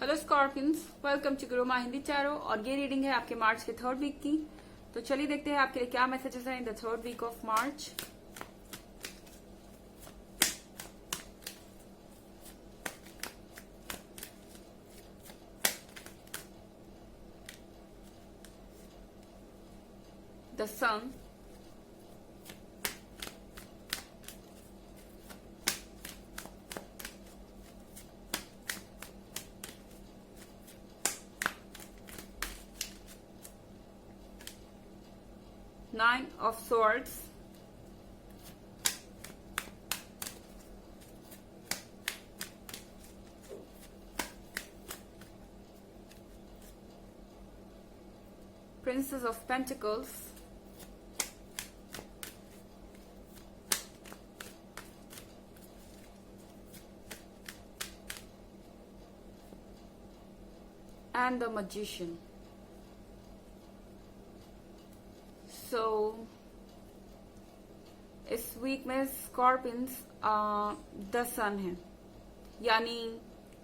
Hello Scorpions, welcome to गुरु माँ हिंदी चारो। और ये रीडिंग है आपके मार्च के थर्ड वीक की। तो चलिए देखते हैं आपके लिए क्या मैसेजेस हैं in the third week of March. The sun, Nine of Swords, Princess of Pentacles, and the Magician. So इस वीक में स्कॉर्पियंस द सन है, यानी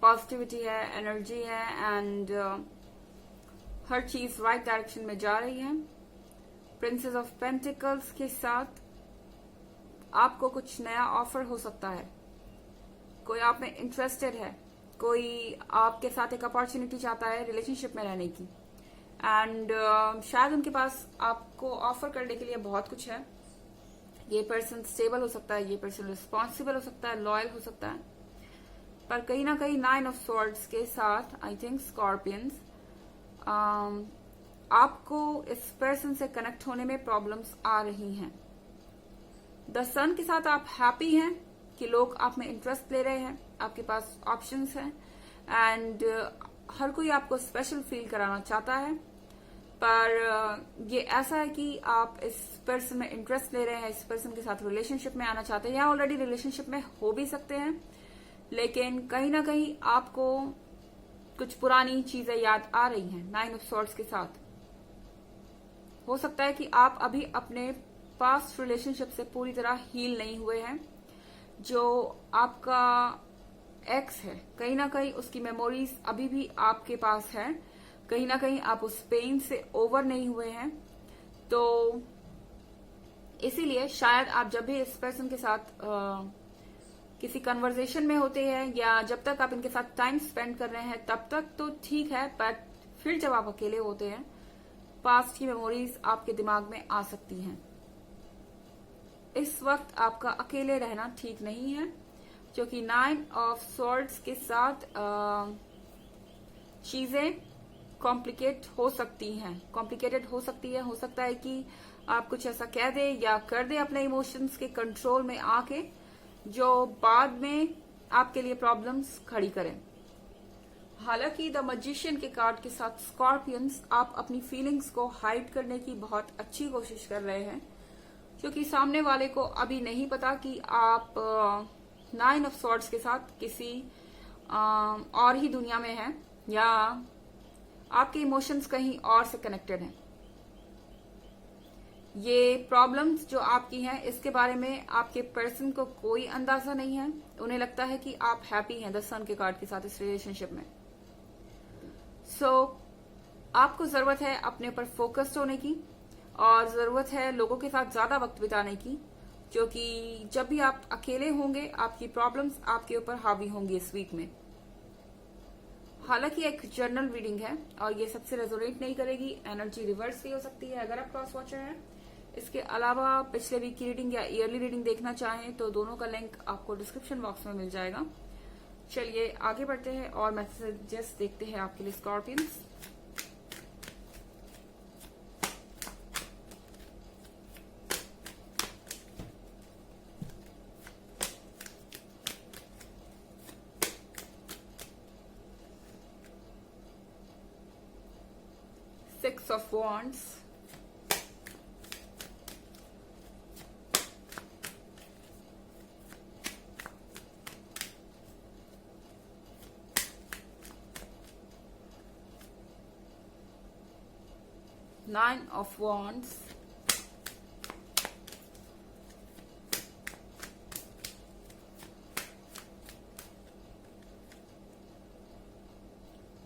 पॉजिटिविटी है, एनर्जी है एंड हर चीज राइट डायरेक्शन में जा रही है। प्रिंसेस ऑफ पेंटिकल्स के साथ आपको कुछ नया ऑफर हो सकता है। कोई आप में इंटरेस्टेड है, कोई आपके साथ एक अपॉर्चुनिटी चाहता है रिलेशनशिप में रहने की एंड शायद उनके पास आपको ऑफर करने के लिए बहुत कुछ है। ये पर्सन स्टेबल हो सकता है, ये पर्सन रिस्पॉन्सिबल हो सकता है, लॉयल हो सकता है, पर कहीं ना कहीं नाइन ऑफ स्वॉर्ड्स के साथ आई थिंक स्कॉर्पियंस आपको इस पर्सन से कनेक्ट होने में प्रॉब्लम्स आ रही हैं। द सन के साथ आप हैप्पी हैं कि लोग आप में इंटरेस्ट ले रहे हैं, आपके पास ऑप्शंस हैं एंड हर कोई आपको स्पेशल फील कराना चाहता है। पर ये ऐसा है कि आप इस पर्सन में इंटरेस्ट ले रहे हैं, इस पर्सन के साथ रिलेशनशिप में आना चाहते हैं या ऑलरेडी रिलेशनशिप में हो भी सकते हैं, लेकिन कहीं ना कहीं आपको कुछ पुरानी चीजें याद आ रही हैं। नाइन ऑफ सॉर्ड्स के साथ हो सकता है कि आप अभी अपने पास्ट रिलेशनशिप से पूरी तरह हील नहीं हुए हैं। जो आपका एक्स है, कहीं ना कहीं उसकी मेमोरीज अभी भी आपके पास है, कहीं ना कहीं आप उस पेन से ओवर नहीं हुए हैं। तो इसीलिए शायद आप जब भी इस पर्सन के साथ किसी कन्वर्सेशन में होते हैं या जब तक आप इनके साथ टाइम स्पेंड कर रहे हैं तब तक तो ठीक है, बट फिर जब आप अकेले होते हैं पास्ट की मेमोरीज आपके दिमाग में आ सकती हैं। इस वक्त आपका अकेले रहना ठीक नहीं है, क्योंकि नाइन ऑफ स्वॉर्ड्स के साथ चीजें कॉम्प्लिकेटेड हो सकती है। हो सकता है कि आप कुछ ऐसा कह दे या कर दे अपने इमोशंस के कंट्रोल में आके, जो बाद में आपके लिए प्रॉब्लम्स खड़ी करें। हालांकि द मैजिशियन के कार्ड के साथ स्कॉर्पियंस आप अपनी फीलिंग्स को हाइड करने की बहुत अच्छी कोशिश कर रहे हैं, क्योंकि सामने वाले को अभी नहीं पता कि आप नाइन ऑफ स्वॉर्ड्स के साथ किसी और ही दुनिया में हैं या आपके इमोशंस कहीं और से कनेक्टेड हैं। ये प्रॉब्लम्स जो आपकी हैं इसके बारे में आपके पर्सन को कोई अंदाजा नहीं है। उन्हें लगता है कि आप हैप्पी हैं द सन के कार्ड के साथ इस रिलेशनशिप में। सो आपको जरूरत है अपने ऊपर फोकस्ड होने की और जरूरत है लोगों के साथ ज्यादा वक्त बिताने की, क्योंकि जब भी आप अकेले होंगे आपकी प्रॉब्लम्स आपके ऊपर हावी होंगी इस वीक में। हालांकि एक जर्नल रीडिंग है और ये सबसे रेजोनेट नहीं करेगी, एनर्जी रिवर्स भी हो सकती है अगर आप क्रॉस वॉचर हैं। इसके अलावा पिछले वीक की रीडिंग या ईयरली रीडिंग देखना चाहें तो दोनों का लिंक आपको डिस्क्रिप्शन बॉक्स में मिल जाएगा। चलिए आगे बढ़ते हैं और मैसेजेस देखते हैं आपके लिए Scorpions. Six of Wands, Nine of Wands,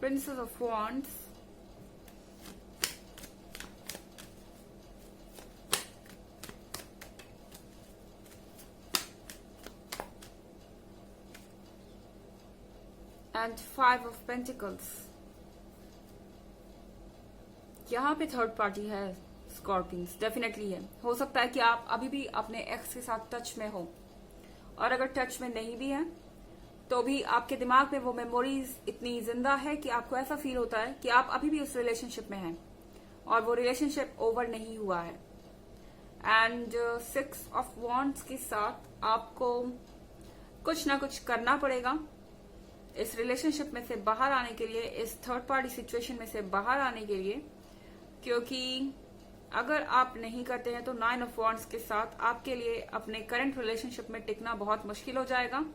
Princess of Wands, and Five of Pentacles. यहाँ पे थर्ड पार्टी है स्कॉर्पियंस, डेफिनेटली है। हो सकता है कि आप अभी भी अपने एक्स के साथ टच में हो, और अगर टच में नहीं भी है तो भी आपके दिमाग में वो मेमोरीज इतनी जिंदा है कि आपको ऐसा फील होता है कि आप अभी भी उस रिलेशनशिप में हैं और वो रिलेशनशिप ओवर नहीं हुआ है। एंड 6 ऑफ वॉन्ड्स के साथ आपको कुछ ना कुछ करना पड़ेगा इस रिलेशनशिप में से बाहर आने के लिए, इस थर्ड पार्टी सिचुएशन में से बाहर आने के लिए, क्योंकि अगर आप नहीं करते हैं तो 9 ऑफ वॉन्ड्स के साथ आपके लिए अपने करंट रिलेशनशिप में टिकना बहुत मुश्किल हो जाएगा।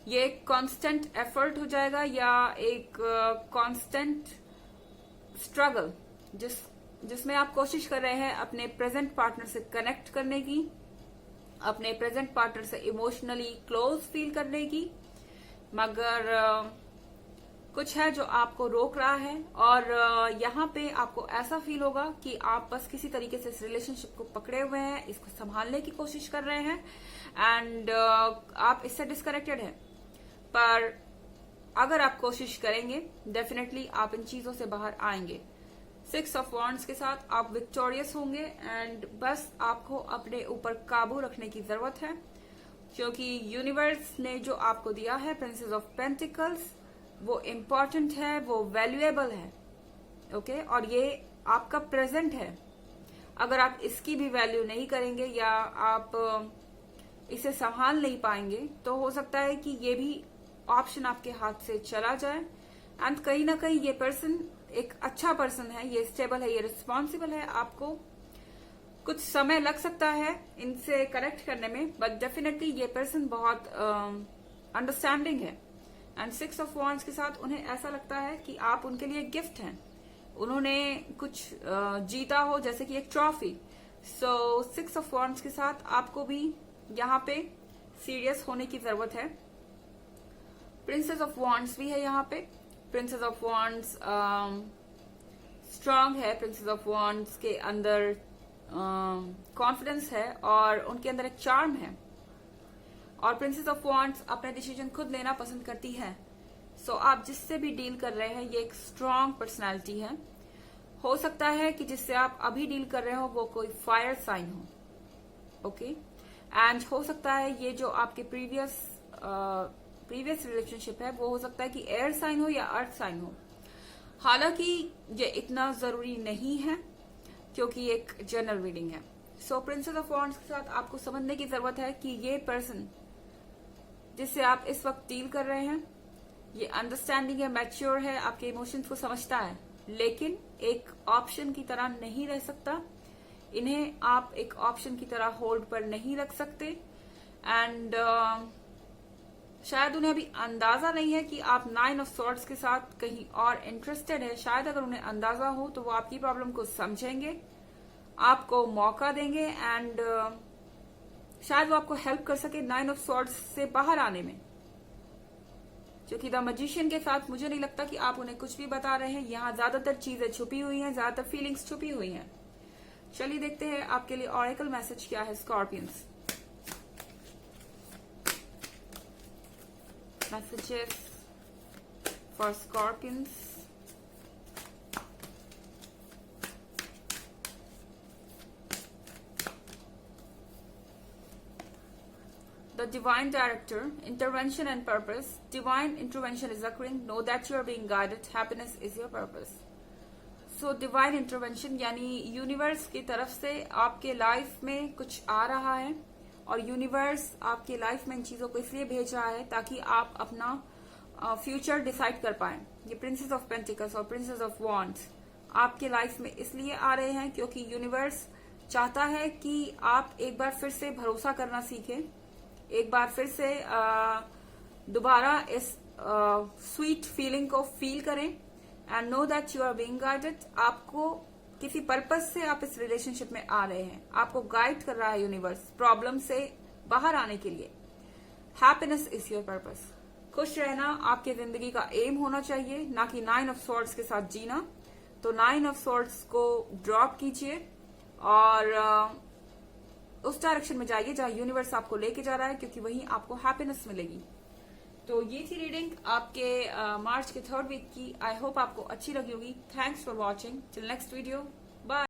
ये एक कांस्टेंट एफर्ट हो जाएगा या एक कांस्टेंट स्ट्रगल जिसमें आप कोशिश कर रहे हैं अपने प्रेजेंट पार्टनर से कनेक्ट करने की, अपने प्रेजेंट पार्टनर से इमोशनली क्लोज फील करने की, मगर कुछ है जो आपको रोक रहा है। और यहाँ पे आपको ऐसा फील होगा कि आप बस किसी तरीके से इस रिलेशनशिप को पकड़े हुए हैं, इसको संभालने की कोशिश कर रहे हैं, एंड आप इससे डिस्कनेक्टेड हैं। पर अगर आप कोशिश करेंगे डेफिनेटली आप इन चीजों से बाहर आएंगे। 6 ऑफ वॉन्ड्स के साथ आप विक्टोरियस होंगे, एंड बस आपको अपने ऊपर काबू रखने की जरूरत है, क्योंकि यूनिवर्स ने जो आपको दिया है प्रिंसेस ऑफ पेंटिकल्स वो इम्पोर्टेंट है, वो वैल्यूएबल है, ओके, और ये आपका प्रेजेंट है। अगर आप इसकी भी वैल्यू नहीं करेंगे या आप इसे संभाल नहीं पाएंगे तो हो सकता है कि ये भी ऑप्शन आपके हाथ से चला जाए। एंड कहीं ना कहीं ये पर्सन एक अच्छा पर्सन है, ये स्टेबल है, ये रिस्पॉन्सिबल है। आपको कुछ समय लग सकता है इनसे कनेक्ट करने में, बट डेफिनेटली ये पर्सन बहुत अंडरस्टैंडिंग है। एंड 6 ऑफ वॉन्ड्स के साथ उन्हें ऐसा लगता है कि आप उनके लिए गिफ्ट हैं, उन्होंने कुछ जीता हो जैसे कि एक ट्रॉफी। सो 6 ऑफ वॉन्ड्स के साथ आपको भी यहाँ पे सीरियस होने की जरूरत है। प्रिंसेस ऑफ वॉन्ड्स भी है यहाँ पे। प्रिंसेस ऑफ वॉन्ड्स स्ट्रांग है, प्रिंसेस ऑफ वॉन्ड्स के अंदर कॉन्फिडेंस है और उनके अंदर एक चार्म है, और प्रिंसेस ऑफ वॉन्ड्स अपने डिसीजन खुद लेना पसंद करती है। सो आप जिससे भी डील कर रहे हैं ये एक स्ट्रांग पर्सनालिटी है। हो सकता है कि जिससे आप अभी डील कर रहे हो वो कोई फायर साइन हो, ओके, एंड हो सकता है ये जो आपके प्रीवियस रिलेशनशिप है वो हो सकता है कि एयर साइन हो या अर्थ साइन हो। हालांकि ये इतना जरूरी नहीं है क्योंकि एक जनरल रीडिंग है। सो प्रिंसेस ऑफ वॉन्ड्स के साथ आपको समझने की जरूरत है कि ये पर्सन जिससे आप इस वक्त डील कर रहे हैं ये अंडरस्टैंडिंग है, मैच्योर है, आपके इमोशंस को समझता है, लेकिन एक ऑप्शन की तरह नहीं रह सकता। इन्हें आप एक ऑप्शन की तरह होल्ड पर नहीं रख सकते। एंड शायद उन्हें अभी अंदाजा नहीं है कि आप 9 ऑफ सॉर्ड्स के साथ कहीं और इंटरेस्टेड है। शायद अगर उन्हें अंदाजा हो तो वो आपकी प्रॉब्लम को समझेंगे, आपको मौका देंगे, एंड शायद वो आपको हेल्प कर सके 9 ऑफ सॉर्ड्स से बाहर आने में। क्योंकि द मैजिशियन के साथ मुझे नहीं लगता कि आप उन्हें कुछ भी बता रहे हैं, यहाँ ज्यादातर चीजें छुपी हुई हैं, ज्यादातर फीलिंग्स छुपी हुई हैं। चलिए देखते हैं आपके लिए ऑरेकल मैसेज क्या है Scorpions. Messages for Scorpions. The divine director, intervention and purpose. Divine intervention is occurring. Know that you are being guided. Happiness is your purpose. So divine intervention यानी यूनिवर्स की तरफ से आपके लाइफ में कुछ आ रहा है, और यूनिवर्स आपकी लाइफ में इन चीजों को इसलिए भेज रहा है ताकि आप अपना फ्यूचर डिसाइड कर पाए। ये प्रिंसेस ऑफ पेंटिकल्स और प्रिंसेस ऑफ वॉन्ड्स आपके लाइफ में इसलिए आ रहे हैं क्योंकि यूनिवर्स चाहता है कि आप एक बार फिर से भरोसा करना सीखें, एक बार फिर से दोबारा इस स्वीट फीलिंग को फील करें, and know that you are being guided. आपको किसी पर्पस से आप इस रिलेशनशिप में आ रहे हैं, आपको गाइड कर रहा है यूनिवर्स प्रॉब्लम से बाहर आने के लिए। Happiness is your purpose. खुश रहना आपके जिंदगी का एम होना चाहिए, ना कि 9 ऑफ सॉर्ड्स के साथ जीना। तो 9 ऑफ सॉर्ड्स को ड्रॉप कीजिए और उस डायरेक्शन में जाइए जहां यूनिवर्स आपको लेके जा रहा है, क्योंकि वहीं आपको हैप्पीनेस मिलेगी। तो ये थी रीडिंग आपके मार्च के 3rd वीक की। आई होप आपको अच्छी लगी होगी। Thanks for watching. Till next video, bye.